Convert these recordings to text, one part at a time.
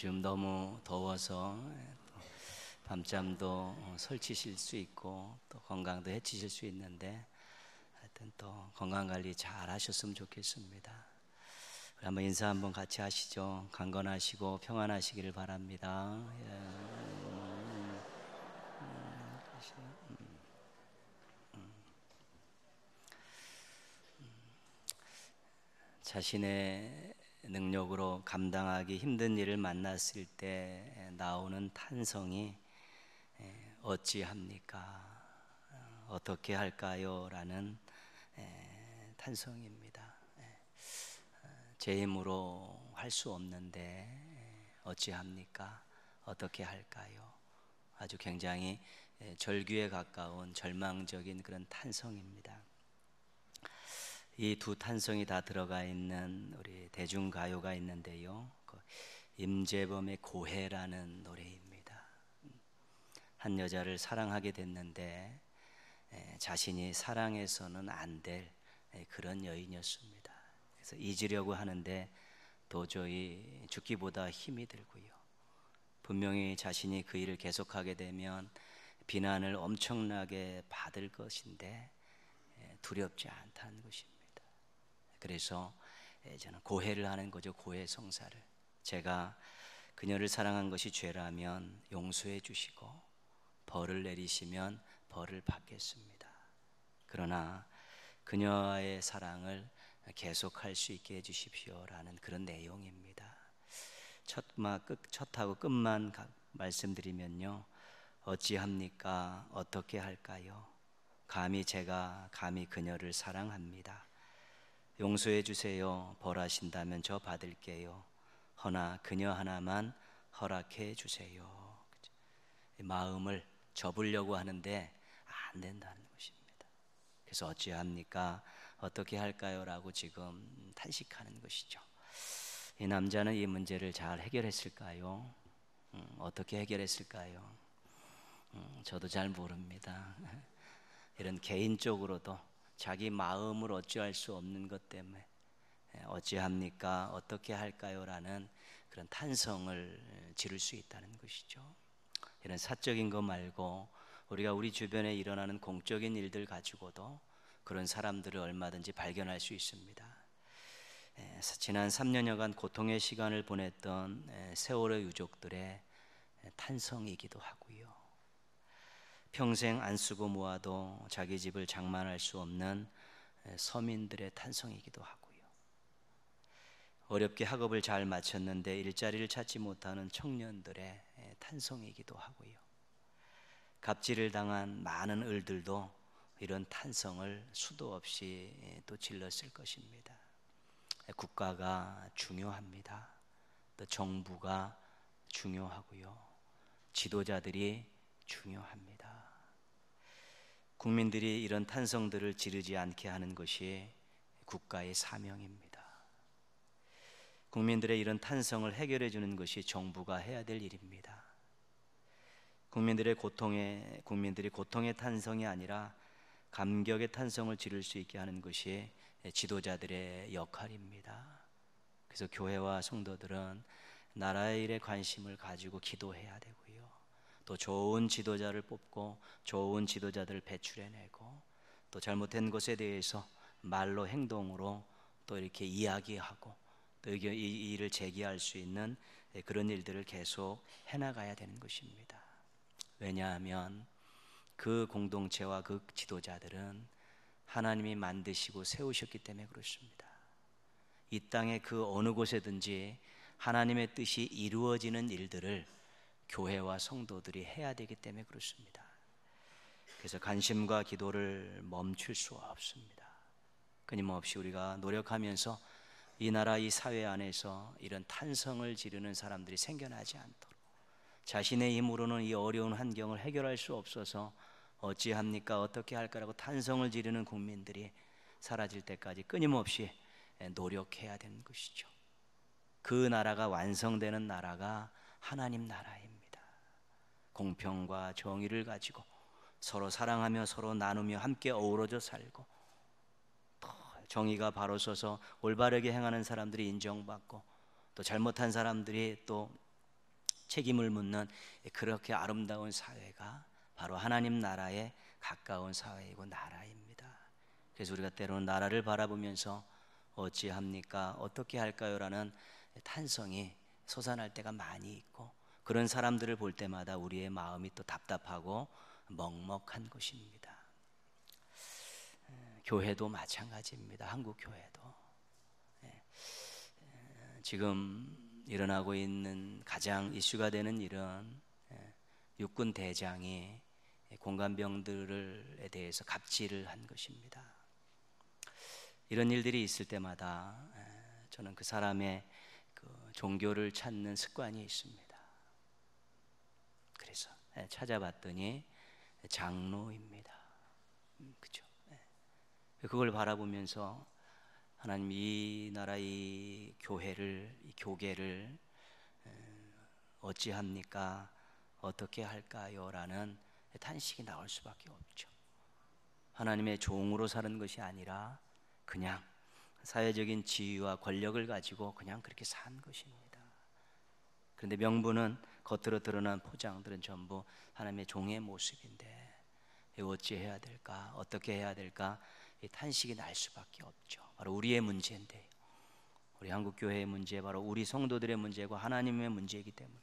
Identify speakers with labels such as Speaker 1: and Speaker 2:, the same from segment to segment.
Speaker 1: 요즘 너무 더워서 또 밤잠도 설치실 수 있고 또 건강도 해치실 수 있는데 하여튼 또 건강 관리 잘 하셨으면 좋겠습니다. 우리 한번 인사 한번 같이 하시죠. 강건하시고 평안하시기를 바랍니다. 자신의 능력으로 감당하기 힘든 일을 만났을 때 나오는 탄성이 어찌합니까? 어떻게 할까요? 라는 탄성입니다. 제 힘으로 할 수 없는데 어찌합니까? 어떻게 할까요? 아주 굉장히 절규에 가까운 절망적인 그런 탄성입니다. 이 두 탄성이 다 들어가 있는 우리 대중가요가 있는데요. 임재범의 고해라는 노래입니다. 한 여자를 사랑하게 됐는데 자신이 사랑해서는 안 될 그런 여인이었습니다. 그래서 잊으려고 하는데 도저히 죽기보다 힘이 들고요. 분명히 자신이 그 일을 계속하게 되면 비난을 엄청나게 받을 것인데 두렵지 않다는 것입니다. 그래서 저는 고해를 하는 거죠. 고해성사를. 제가 그녀를 사랑한 것이 죄라면 용서해 주시고 벌을 내리시면 벌을 받겠습니다. 그러나 그녀와의 사랑을 계속할 수 있게 해주십시오라는 그런 내용입니다. 첫하고 끝만 말씀드리면요, 어찌합니까? 어떻게 할까요? 제가 감히 그녀를 사랑합니다. 용서해 주세요. 벌하신다면 저 받을게요. 허나 그녀 하나만 허락해 주세요. 마음을 접으려고 하는데 안 된다는 것입니다. 그래서 어찌합니까? 어떻게 할까요? 라고 지금 탄식하는 것이죠. 이 남자는 이 문제를 잘 해결했을까요? 어떻게 해결했을까요? 저도 잘 모릅니다. 이런 개인적으로도 자기 마음을 어찌할 수 없는 것 때문에 어찌합니까? 어떻게 할까요? 라는 그런 탄성을 지를 수 있다는 것이죠. 이런 사적인 것 말고 우리가 우리 주변에 일어나는 공적인 일들 가지고도 그런 사람들을 얼마든지 발견할 수 있습니다. 지난 3년여간 고통의 시간을 보냈던 세월호 유족들의 탄성이기도 하고요. 평생 안 쓰고 모아도 자기 집을 장만할 수 없는 서민들의 탄성이기도 하고요. 어렵게 학업을 잘 마쳤는데 일자리를 찾지 못하는 청년들의 탄성이기도 하고요. 갑질을 당한 많은 을들도 이런 탄성을 수도 없이 또 질렀을 것입니다. 국가가 중요합니다. 또 정부가 중요하고요. 지도자들이 중요합니다. 국민들이 이런 탄성들을 지르지 않게 하는 것이 국가의 사명입니다. 국민들의 이런 탄성을 해결해 주는 것이 정부가 해야 될 일입니다. 국민들이 고통의 탄성이 아니라 감격의 탄성을 지를 수 있게 하는 것이 지도자들의 역할입니다. 그래서 교회와 성도들은 나라의 일에 관심을 가지고 기도해야 되고요. 또 좋은 지도자를 뽑고 좋은 지도자들을 배출해내고 또 잘못된 것에 대해서 말로 행동으로 또 이렇게 이야기하고 또 이 일을 제기할 수 있는 그런 일들을 계속 해나가야 되는 것입니다. 왜냐하면 그 공동체와 그 지도자들은 하나님이 만드시고 세우셨기 때문에 그렇습니다. 이 땅의 그 어느 곳에든지 하나님의 뜻이 이루어지는 일들을 교회와 성도들이 해야 되기 때문에 그렇습니다. 그래서 관심과 기도를 멈출 수 없습니다. 끊임없이 우리가 노력하면서 이 나라 이 사회 안에서 이런 탄성을 지르는 사람들이 생겨나지 않도록, 자신의 힘으로는 이 어려운 환경을 해결할 수 없어서 어찌합니까? 어떻게 할까라고 탄성을 지르는 국민들이 사라질 때까지 끊임없이 노력해야 되는 것이죠. 그 나라가 완성되는 나라가 하나님 나라입니다. 공평과 정의를 가지고 서로 사랑하며 서로 나누며 함께 어우러져 살고 또 정의가 바로 서서 올바르게 행하는 사람들이 인정받고 또 잘못한 사람들이 또 책임을 묻는 그렇게 아름다운 사회가 바로 하나님 나라에 가까운 사회이고 나라입니다. 그래서 우리가 때로는 나라를 바라보면서 어찌합니까? 어떻게 할까요? 라는 탄성이 솟아날 때가 많이 있고, 그런 사람들을 볼 때마다 우리의 마음이 또 답답하고 먹먹한 것입니다. 교회도 마찬가지입니다. 한국 교회도 지금 일어나고 있는 가장 이슈가 되는 일은 육군 대장이 공관병들에 대해서 갑질을 한 것입니다. 이런 일들이 있을 때마다 저는 그 사람의 그 종교를 찾는 습관이 있습니다. 그래서 찾아봤더니 장로입니다. 그죠? 그걸 바라보면서 하나님, 이 나라 이 교회를, 이 교계를 어찌합니까? 어떻게 할까요? 라는 탄식이 나올 수밖에 없죠. 하나님의 종으로 사는 것이 아니라 그냥 사회적인 지위와 권력을 가지고 그냥 그렇게 산 것입니다. 그런데 명분은, 겉으로 드러난 포장들은 전부 하나님의 종의 모습인데 어찌해야 될까? 어떻게 해야 될까? 이 탄식이 날 수밖에 없죠. 바로 우리의 문제인데요, 우리 한국교회의 문제, 바로 우리 성도들의 문제고 하나님의 문제이기 때문에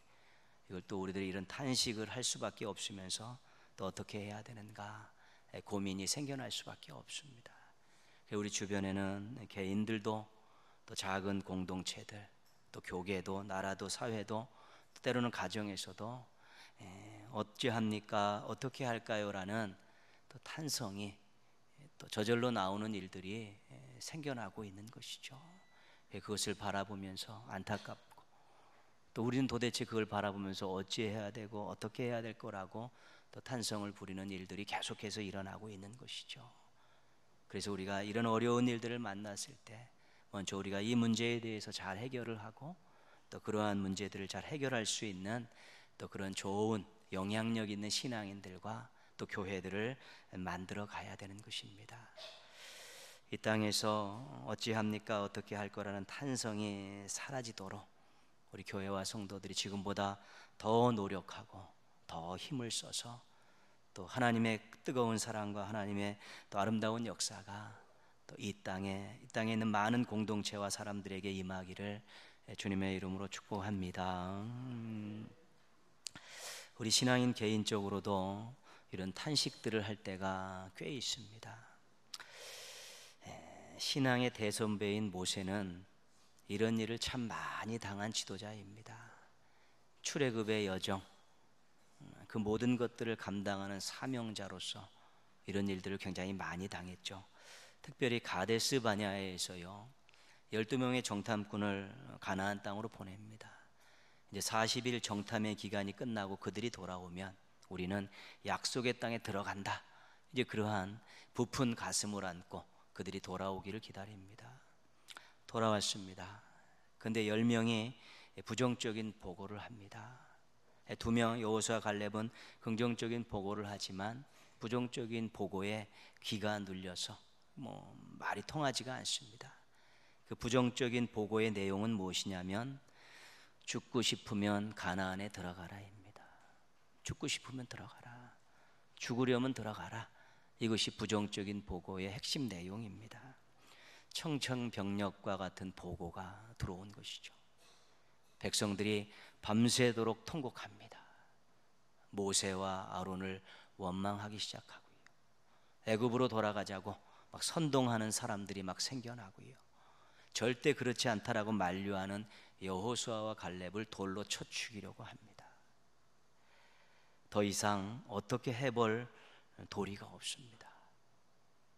Speaker 1: 이걸 또 우리들이 이런 탄식을 할 수밖에 없으면서 또 어떻게 해야 되는가 고민이 생겨날 수밖에 없습니다. 우리 주변에는 개인들도, 또 작은 공동체들, 또 교계도, 나라도, 사회도, 또 때로는 가정에서도 어찌합니까? 어떻게 할까요? 라는 또 탄성이 또 저절로 나오는 일들이 생겨나고 있는 것이죠. 그것을 바라보면서 안타깝고, 또 우리는 도대체 그걸 바라보면서 어찌해야 되고 어떻게 해야 될 거라고 또 탄성을 부리는 일들이 계속해서 일어나고 있는 것이죠. 그래서 우리가 이런 어려운 일들을 만났을 때 먼저 우리가 이 문제에 대해서 잘 해결을 하고, 또 그러한 문제들을 잘 해결할 수 있는 또 그런 좋은 영향력 있는 신앙인들과 또 교회들을 만들어 가야 되는 것입니다. 이 땅에서 어찌합니까? 어떻게 할 거라는 탄성이 사라지도록 우리 교회와 성도들이 지금보다 더 노력하고 더 힘을 써서 또 하나님의 뜨거운 사랑과 하나님의 또 아름다운 역사가 또 이 땅에 있는 많은 공동체와 사람들에게 임하기를 주님의 이름으로 축복합니다. 우리 신앙인 개인적으로도 이런 탄식들을 할 때가 꽤 있습니다. 신앙의 대선배인 모세는 이런 일을 참 많이 당한 지도자입니다. 출애굽의 여정, 그 모든 것들을 감당하는 사명자로서 이런 일들을 굉장히 많이 당했죠. 특별히 가데스 바네아에서요 12명의 정탐꾼을 가나안 땅으로 보냅니다. 이제 40일 정탐의 기간이 끝나고 그들이 돌아오면 우리는 약속의 땅에 들어간다, 이제 그러한 부푼 가슴을 안고 그들이 돌아오기를 기다립니다. 돌아왔습니다. 근데 10명이 부정적인 보고를 합니다. 2명 여호수아 갈렙은 긍정적인 보고를 하지만 부정적인 보고에 귀가 눌려서 말이 통하지가 않습니다. 그 부정적인 보고의 내용은 무엇이냐면 죽고 싶으면 가나안에 들어가라입니다. 죽고 싶으면 들어가라, 죽으려면 들어가라, 이것이 부정적인 보고의 핵심 내용입니다. 청천벽력과 같은 보고가 들어온 것이죠. 백성들이 밤새도록 통곡합니다. 모세와 아론을 원망하기 시작하고요, 애굽으로 돌아가자고 막 선동하는 사람들이 막 생겨나고요, 절대 그렇지 않다라고 만류하는 여호수아와 갈렙을 돌로 쳐 죽이려고 합니다. 더 이상 어떻게 해볼 도리가 없습니다.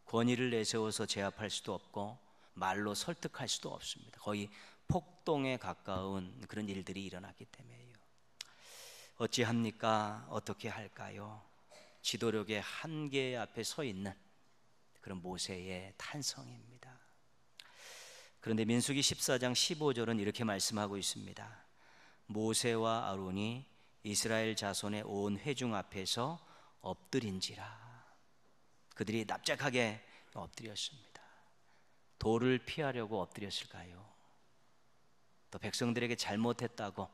Speaker 1: 권위를 내세워서 제압할 수도 없고 말로 설득할 수도 없습니다. 거의 폭동에 가까운 그런 일들이 일어났기 때문에요. 어찌합니까? 어떻게 할까요? 지도력의 한계 앞에 서 있는 그런 모세의 탄성입니다. 그런데 민수기 14장 15절은 이렇게 말씀하고 있습니다. 모세와 아론이 이스라엘 자손의 온 회중 앞에서 엎드린지라. 그들이 납작하게 엎드렸습니다. 돌을 피하려고 엎드렸을까요? 또 백성들에게 잘못했다고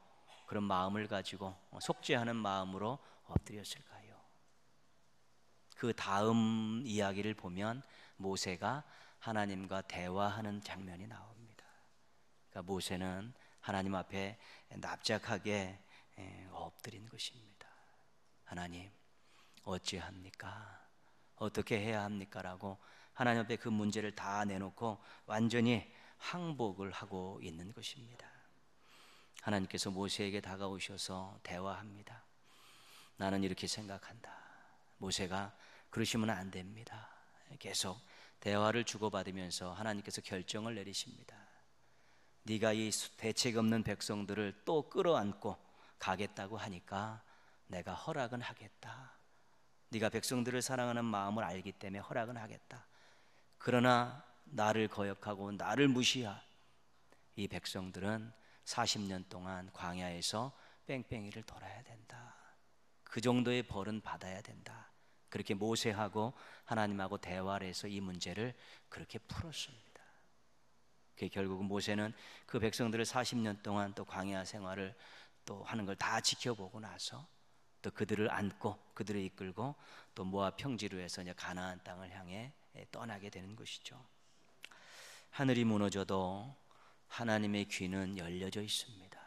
Speaker 1: 그런 마음을 가지고 속죄하는 마음으로 엎드렸을까요? 그 다음 이야기를 보면 모세가 하나님과 대화하는 장면이 나옵니다. 그러니까 모세는 하나님 앞에 납작하게 엎드린 것입니다. 하나님, 어찌합니까? 어떻게 해야 합니까? 라고 하나님 앞에 그 문제를 다 내놓고 완전히 항복을 하고 있는 것입니다. 하나님께서 모세에게 다가오셔서 대화합니다. 나는 이렇게 생각한다. 모세가 그러시면 안 됩니다. 계속 대화를 주고받으면서 하나님께서 결정을 내리십니다. 네가 이 대책 없는 백성들을 또 끌어안고 가겠다고 하니까 내가 허락은 하겠다. 네가 백성들을 사랑하는 마음을 알기 때문에 허락은 하겠다. 그러나 나를 거역하고 나를 무시한 이 백성들은 40년 동안 광야에서 뺑뺑이를 돌아야 된다. 그 정도의 벌은 받아야 된다. 그렇게 모세하고 하나님하고 대화를 해서 이 문제를 그렇게 풀었습니다. 결국 모세는 그 백성들을 40년 동안 또 광야 생활을 또 하는 걸 다 지켜보고 나서 또 그들을 안고 그들을 이끌고 또 모압 평지로 해서 이제 가나안 땅을 향해 떠나게 되는 것이죠. 하늘이 무너져도 하나님의 귀는 열려져 있습니다.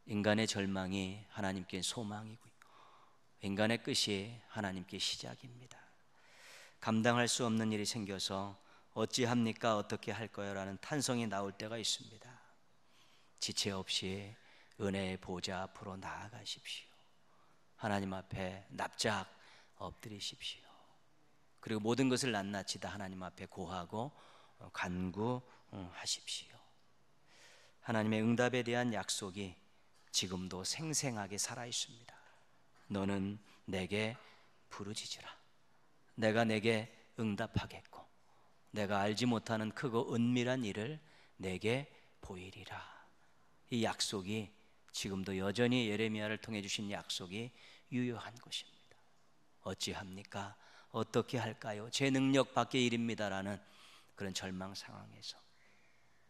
Speaker 1: 인간의 절망이 하나님께 소망이고요, 인간의 끝이 하나님께 시작입니다. 감당할 수 없는 일이 생겨서 어찌합니까? 어떻게 할 거요? 라는 탄성이 나올 때가 있습니다. 지체 없이 은혜의 보좌 앞으로 나아가십시오. 하나님 앞에 납작 엎드리십시오. 그리고 모든 것을 낱낱이 다 하나님 앞에 고하고 간구하십시오. 하나님의 응답에 대한 약속이 지금도 생생하게 살아 있습니다. 너는 내게 부르짖으라. 내가 내게 응답하겠고 내가 알지 못하는 크고 은밀한 일을 내게 보이리라. 이 약속이 지금도 여전히 예레미야를 통해 주신 약속이 유효한 것입니다. 어찌합니까? 어떻게 할까요? 제 능력 밖의 일입니다라는 그런 절망 상황에서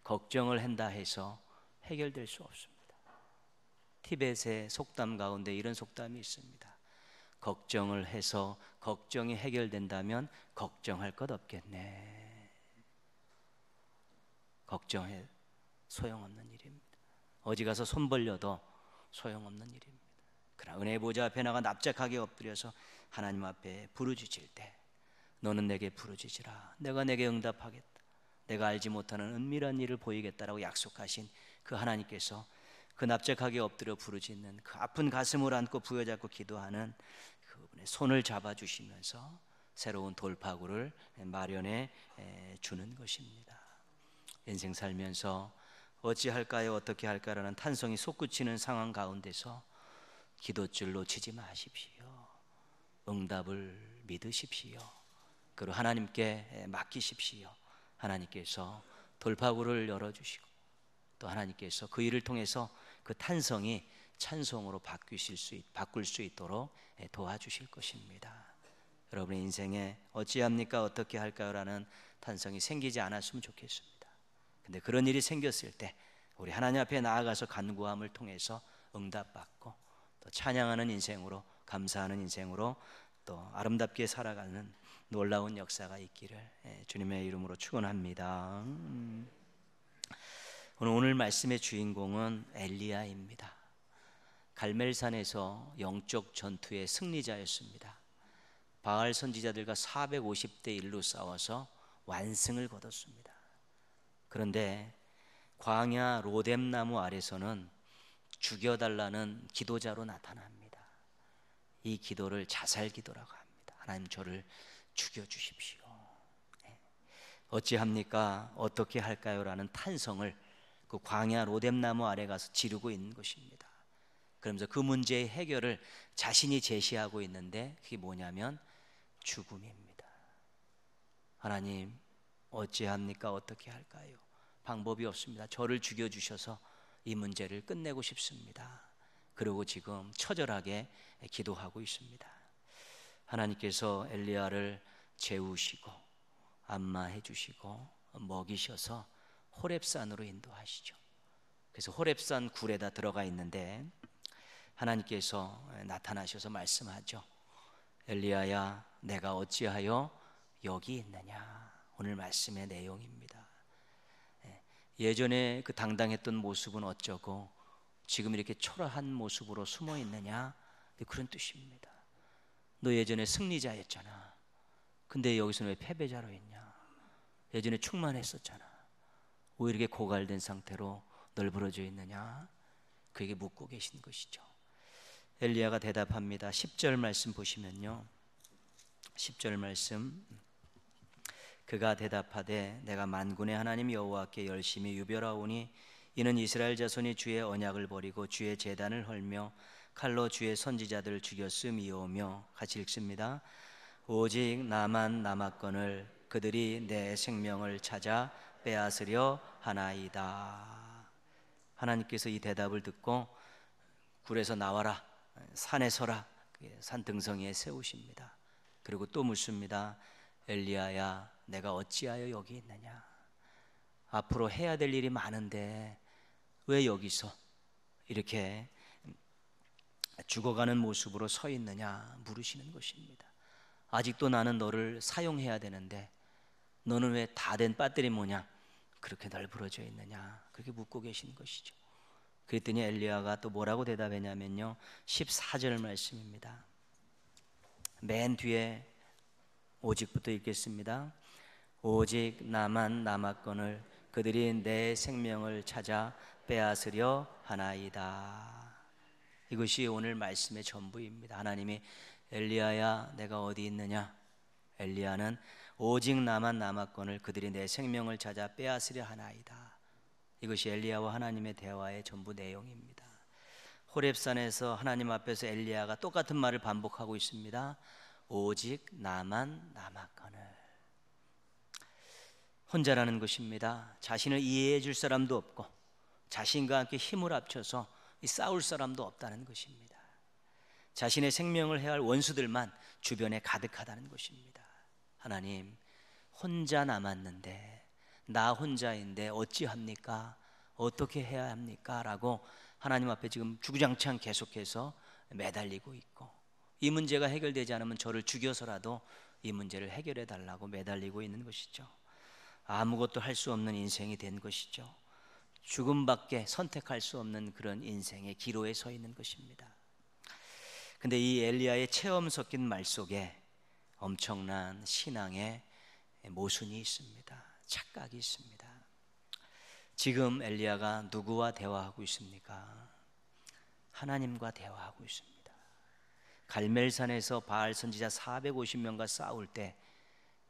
Speaker 1: 걱정을 한다 해서 해결될 수 없습니다. 티벳의 속담 가운데 이런 속담이 있습니다. 걱정을 해서 걱정이 해결된다면 걱정할 것 없겠네. 걱정해 소용없는 일입니다. 어디 가서 손 벌려도 소용없는 일입니다. 그러나 은혜의 보좌 앞에 나가 납작하게 엎드려서 하나님 앞에 부르짖을 때 너는 내게 부르짖으라. 내가 내게 응답하겠다. 내가 알지 못하는 은밀한 일을 보이겠다라고 약속하신 그 하나님께서 그 납작하게 엎드려 부르짖는 그 아픈 가슴을 안고 부여잡고 기도하는 그분의 손을 잡아주시면서 새로운 돌파구를 마련해 주는 것입니다. 인생 살면서 어찌할까요? 어떻게 할까라는 탄성이 솟구치는 상황 가운데서 기도줄 놓치지 마십시오. 응답을 믿으십시오. 그리고 하나님께 맡기십시오. 하나님께서 돌파구를 열어주시고 또 하나님께서 그 일을 통해서 그 탄성이 찬송으로 바꿀 수 있도록 도와주실 것입니다. 여러분의 인생에 어찌합니까? 어떻게 할까요? 라는 탄성이 생기지 않았으면 좋겠습니다. 근데 그런 일이 생겼을 때 우리 하나님 앞에 나아가서 간구함을 통해서 응답받고 또 찬양하는 인생으로, 감사하는 인생으로 또 아름답게 살아가는 놀라운 역사가 있기를 주님의 이름으로 축원합니다. 오늘 말씀의 주인공은 엘리야입니다. 갈멜산에서 영적 전투의 승리자였습니다. 바알 선지자들과 450대 1로 싸워서 완승을 거뒀습니다. 그런데 광야 로뎀나무 아래서는 죽여달라는 기도자로 나타납니다. 이 기도를 자살기도라고 합니다. 하나님 저를 죽여주십시오. 어찌합니까? 어떻게 할까요? 라는 탄성을 그 광야 로뎀나무 아래 가서 지르고 있는 것입니다. 그러면서 그 문제의 해결을 자신이 제시하고 있는데 그게 뭐냐면 죽음입니다. 하나님 어찌합니까? 어떻게 할까요? 방법이 없습니다. 저를 죽여주셔서 이 문제를 끝내고 싶습니다. 그리고 지금 처절하게 기도하고 있습니다. 하나님께서 엘리야를 재우시고 안마해 주시고 먹이셔서 호렙산으로 인도하시죠. 그래서 호렙산 굴에다 들어가 있는데 하나님께서 나타나셔서 말씀하죠. 엘리야야, 내가 어찌하여 여기 있느냐. 오늘 말씀의 내용입니다. 예전에 그 당당했던 모습은 어쩌고 지금 이렇게 초라한 모습으로 숨어 있느냐, 그런 뜻입니다. 너 예전에 승리자였잖아. 근데 여기서는 왜 패배자로 있냐? 예전에 충만했었잖아. 왜 이렇게 고갈된 상태로 널브러져 있느냐? 그에게 묻고 계신 것이죠. 엘리야가 대답합니다. 10절 말씀 보시면요, 10절 말씀, 그가 대답하되 내가 만군의 하나님 여호와께 열심히 유별하오니 이는 이스라엘 자손이 주의 언약을 버리고 주의 제단을 헐며 칼로 주의 선지자들을 죽였음이오며. 같이 읽습니다. 오직 나만 남았거늘 그들이 내 생명을 찾아 빼앗으려 하나이다. 하나님께서 이 대답을 듣고 굴에서 나와라, 산에 서라, 산 등성이에 세우십니다. 그리고 또 묻습니다. 엘리야야, 내가 어찌하여 여기 있느냐? 앞으로 해야 될 일이 많은데 왜 여기서 이렇게 죽어가는 모습으로 서 있느냐 물으시는 것입니다. 아직도 나는 너를 사용해야 되는데 너는 왜 다 된 배터리 모양 그렇게 널브러져 있느냐, 그렇게 묻고 계신 것이죠. 그랬더니 엘리야가 또 뭐라고 대답했냐면요, 14절 말씀입니다. 맨 뒤에 오직부터 읽겠습니다. 오직 나만 남았거늘 그들이 내 생명을 찾아 빼앗으려 하나이다. 이것이 오늘 말씀의 전부입니다. 하나님이 엘리야야, 내가 어디 있느냐? 엘리야는 오직 나만 남았거늘 그들이 내 생명을 찾아 빼앗으려 하나이다. 이것이 엘리야와 하나님의 대화의 전부 내용입니다. 호렙산에서 하나님 앞에서 엘리야가 똑같은 말을 반복하고 있습니다. 오직 나만 남았거늘. 혼자라는 것입니다. 자신을 이해해 줄 사람도 없고 자신과 함께 힘을 합쳐서 싸울 사람도 없다는 것입니다. 자신의 생명을 해야 할 원수들만 주변에 가득하다는 것입니다. 하나님, 혼자 남았는데 나 혼자인데 어찌합니까? 어떻게 해야 합니까? 라고 하나님 앞에 지금 주구장창 계속해서 매달리고 있고, 이 문제가 해결되지 않으면 저를 죽여서라도 이 문제를 해결해 달라고 매달리고 있는 것이죠. 아무것도 할 수 없는 인생이 된 것이죠. 죽음밖에 선택할 수 없는 그런 인생의 기로에 서 있는 것입니다. 근데 이 엘리야의 체험 섞인 말 속에 엄청난 신앙의 모순이 있습니다. 착각이 있습니다. 지금 엘리야가 누구와 대화하고 있습니까? 하나님과 대화하고 있습니다. 갈멜산에서 바알 선지자 450명과 싸울 때,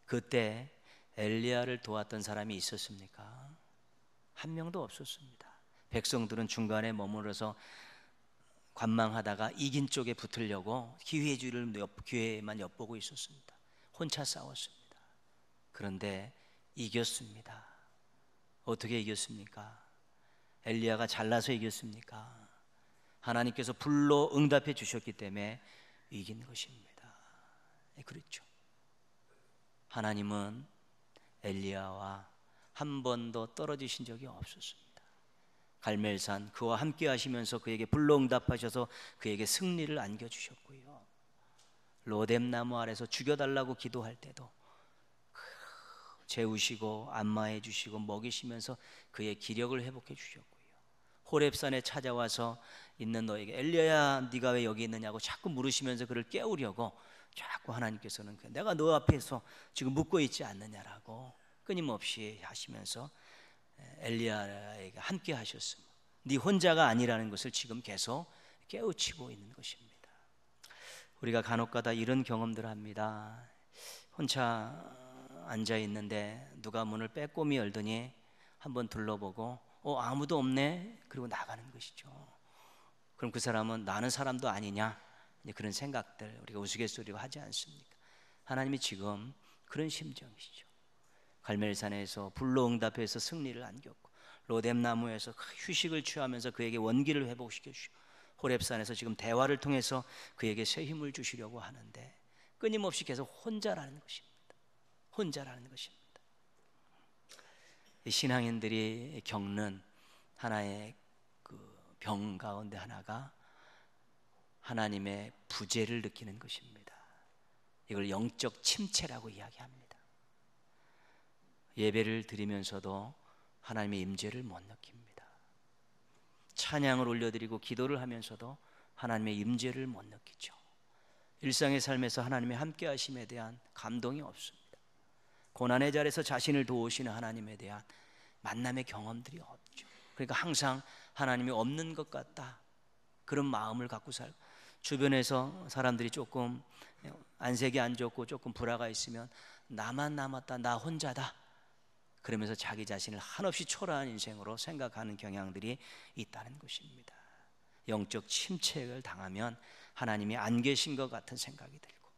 Speaker 1: 그때 엘리야를 도왔던 사람이 있었습니까? 한 명도 없었습니다. 백성들은 중간에 머물러서 관망하다가 이긴 쪽에 붙으려고 기회만 엿보고 있었습니다. 혼자 싸웠습니다. 그런데 이겼습니다. 어떻게 이겼습니까? 엘리야가 잘나서 이겼습니까? 하나님께서 불로 응답해 주셨기 때문에 이긴 것입니다. 그렇죠. 하나님은 엘리야와 한 번도 떨어지신 적이 없었습니다. 갈멜산 그와 함께 하시면서 그에게 불로 응답하셔서 그에게 승리를 안겨주셨고요, 로뎀나무 아래서 죽여달라고 기도할 때도 재우시고 안마해 주시고 먹이시면서 그의 기력을 회복해 주셨고요, 호렙산에 찾아와서 있는 너에게 엘리야야 네가 왜 여기 있느냐고 자꾸 물으시면서 그를 깨우려고 자꾸 하나님께서는 내가 너 앞에서 지금 묻고 있지 않느냐라고 끊임없이 하시면서 엘리야에게 함께 하셨습니다. 네 혼자가 아니라는 것을 지금 계속 깨우치고 있는 것입니다. 우리가 간혹가다 이런 경험들을 합니다. 혼자 앉아 있는데 누가 문을 빼꼼히 열더니 한번 둘러보고 아무도 없네, 그리고 나가는 것이죠. 그럼 그 사람은 나는 사람도 아니냐, 그런 생각들 우리가 우스갯소리로 하지 않습니까? 하나님이 지금 그런 심정이시죠. 갈멜산에서 불로 응답해서 승리를 안겼고, 로뎀나무에서 휴식을 취하면서 그에게 원기를 회복시켜 주시고, 호렙산에서 지금 대화를 통해서 그에게 새 힘을 주시려고 하는데 끊임없이 계속 혼자라는 것입니다. 혼자라는 것입니다. 신앙인들이 겪는 하나의 병 가운데 하나가 하나님의 부재를 느끼는 것입니다. 이걸 영적 침체라고 이야기합니다. 예배를 드리면서도 하나님의 임재를 못 느낍니다. 찬양을 올려드리고 기도를 하면서도 하나님의 임재를 못 느끼죠. 일상의 삶에서 하나님의 함께 하심에 대한 감동이 없습니다. 고난의 자리에서 자신을 도우시는 하나님에 대한 만남의 경험들이 없죠. 그러니까 항상 하나님이 없는 것 같다, 그런 마음을 갖고 살고, 주변에서 사람들이 조금 안색이 안 좋고 조금 불화가 있으면 나만 남았다, 나 혼자다, 그러면서 자기 자신을 한없이 초라한 인생으로 생각하는 경향들이 있다는 것입니다. 영적 침체를 당하면 하나님이 안 계신 것 같은 생각이 들고,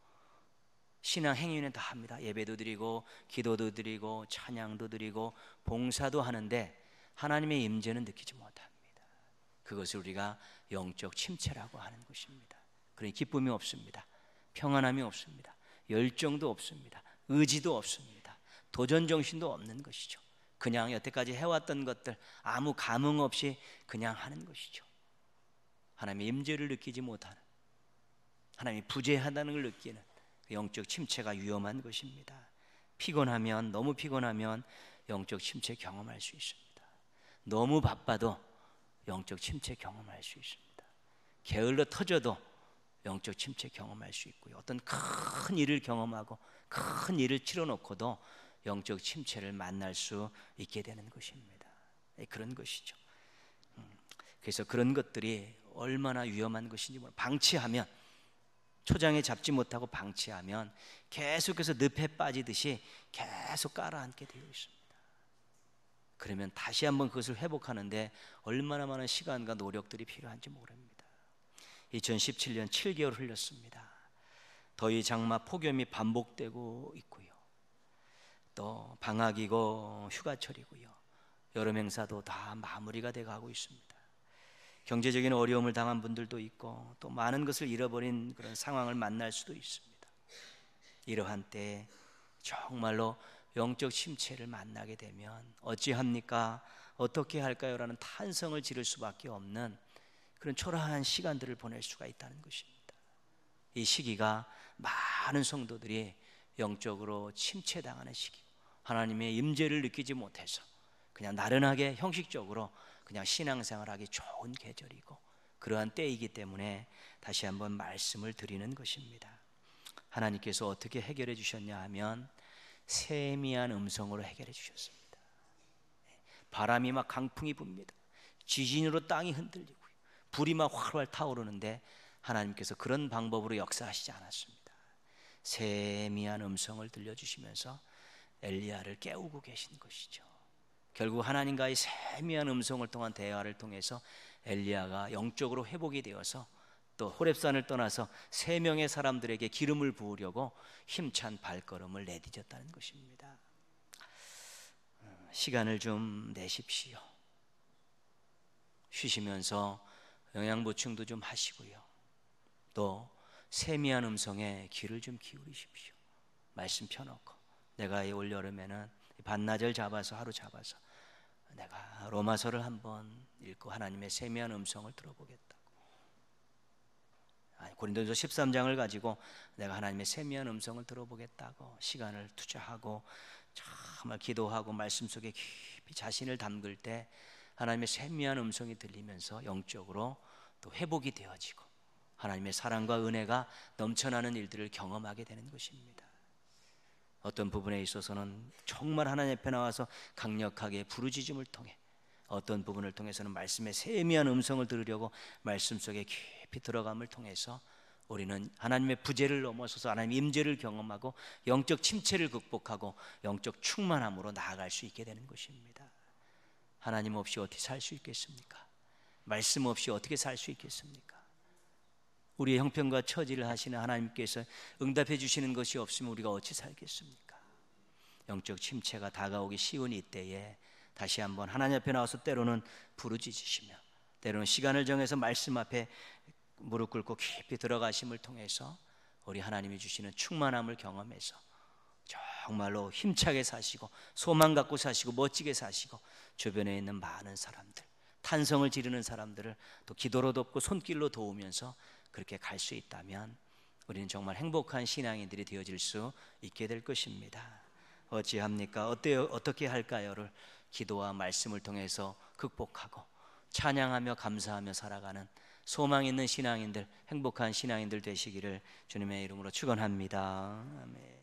Speaker 1: 신앙 행위는 다 합니다. 예배도 드리고 기도도 드리고 찬양도 드리고 봉사도 하는데 하나님의 임재는 느끼지 못합니다. 그것을 우리가 영적 침체라고 하는 것입니다. 그러니 기쁨이 없습니다. 평안함이 없습니다. 열정도 없습니다. 의지도 없습니다. 도전 정신도 없는 것이죠. 그냥 여태까지 해왔던 것들 아무 감흥 없이 그냥 하는 것이죠. 하나님의 임재를 느끼지 못하는, 하나님이 부재하다는 걸 느끼는 영적 침체가 위험한 것입니다. 피곤하면, 너무 피곤하면 영적 침체 경험할 수 있습니다. 너무 바빠도 영적 침체 경험할 수 있습니다. 게을러 터져도 영적 침체 경험할 수 있고요. 어떤 큰 일을 경험하고 큰 일을 치러놓고도 영적 침체를 만날 수 있게 되는 것입니다. 그런 것이죠. 그래서 그런 것들이 얼마나 위험한 것인지 방치하면, 초장에 잡지 못하고 방치하면 계속해서 늪에 빠지듯이 계속 깔아앉게 되어 있습니다. 그러면 다시 한번 그것을 회복하는데 얼마나 많은 시간과 노력들이 필요한지 모릅니다. 2017년 7개월 흘렸습니다. 더위, 장마, 폭염이 반복되고 있고요. 또 방학이고 휴가철이고요. 여름 행사도 다 마무리가 돼가고 있습니다. 경제적인 어려움을 당한 분들도 있고 또 많은 것을 잃어버린 그런 상황을 만날 수도 있습니다. 이러한 때에 정말로 영적 침체를 만나게 되면 어찌합니까? 어떻게 할까요? 라는 탄성을 지를 수밖에 없는 그런 초라한 시간들을 보낼 수가 있다는 것입니다. 이 시기가 많은 성도들이 영적으로 침체당하는 시기고, 하나님의 임재를 느끼지 못해서 그냥 나른하게 형식적으로 그냥 신앙생활하기 좋은 계절이고 그러한 때이기 때문에 다시 한번 말씀을 드리는 것입니다. 하나님께서 어떻게 해결해 주셨냐 하면 세미한 음성으로 해결해 주셨습니다. 바람이 막 강풍이 붑니다. 지진으로 땅이 흔들리고요. 불이 막 활활 타오르는데 하나님께서 그런 방법으로 역사하시지 않았습니다. 세미한 음성을 들려주시면서 엘리야를 깨우고 계신 것이죠. 결국 하나님과의 세미한 음성을 통한 대화를 통해서 엘리야가 영적으로 회복이 되어서 또 호렙산을 떠나서 3명의 사람들에게 기름을 부으려고 힘찬 발걸음을 내디뎠다는 것입니다. 시간을 좀 내십시오. 쉬시면서 영양 보충도 좀 하시고요. 또 세미한 음성에 귀를 좀 기울이십시오. 말씀 펴놓고, 내가 이 올여름에는 반나절 잡아서, 하루 잡아서 내가 로마서를 한번 읽고 하나님의 세미한 음성을 들어보겠다고, 고린도전서 13장을 가지고 내가 하나님의 세미한 음성을 들어보겠다고 시간을 투자하고 정말 기도하고 말씀 속에 깊이 자신을 담글 때 하나님의 세미한 음성이 들리면서 영적으로 또 회복이 되어지고 하나님의 사랑과 은혜가 넘쳐나는 일들을 경험하게 되는 것입니다. 어떤 부분에 있어서는 정말 하나님 앞에 나와서 강력하게 부르짖음을 통해, 어떤 부분을 통해서는 말씀의 세미한 음성을 들으려고 말씀 속에 깊이 들어감을 통해서 우리는 하나님의 부재를 넘어서서 하나님의 임재를 경험하고 영적 침체를 극복하고 영적 충만함으로 나아갈 수 있게 되는 것입니다. 하나님 없이 어떻게 살 수 있겠습니까? 말씀 없이 어떻게 살 수 있겠습니까? 우리의 형편과 처지를 하시는 하나님께서 응답해 주시는 것이 없으면 우리가 어찌 살겠습니까? 영적 침체가 다가오기 쉬운 이때에 다시 한번 하나님 앞에 나와서 때로는 부르짖으시며, 때로는 시간을 정해서 말씀 앞에 무릎 꿇고 깊이 들어가심을 통해서 우리 하나님이 주시는 충만함을 경험해서 정말로 힘차게 사시고 소망 갖고 사시고 멋지게 사시고 주변에 있는 많은 사람들, 탄성을 지르는 사람들을 또 기도로 돕고 손길로 도우면서 그렇게 갈 수 있다면 우리는 정말 행복한 신앙인들이 되어질 수 있게 될 것입니다. 어찌합니까? 어때요? 어떻게 할까요?를 기도와 말씀을 통해서 극복하고 찬양하며 감사하며 살아가는 소망 있는 신앙인들, 행복한 신앙인들 되시기를 주님의 이름으로 축원합니다. 아멘.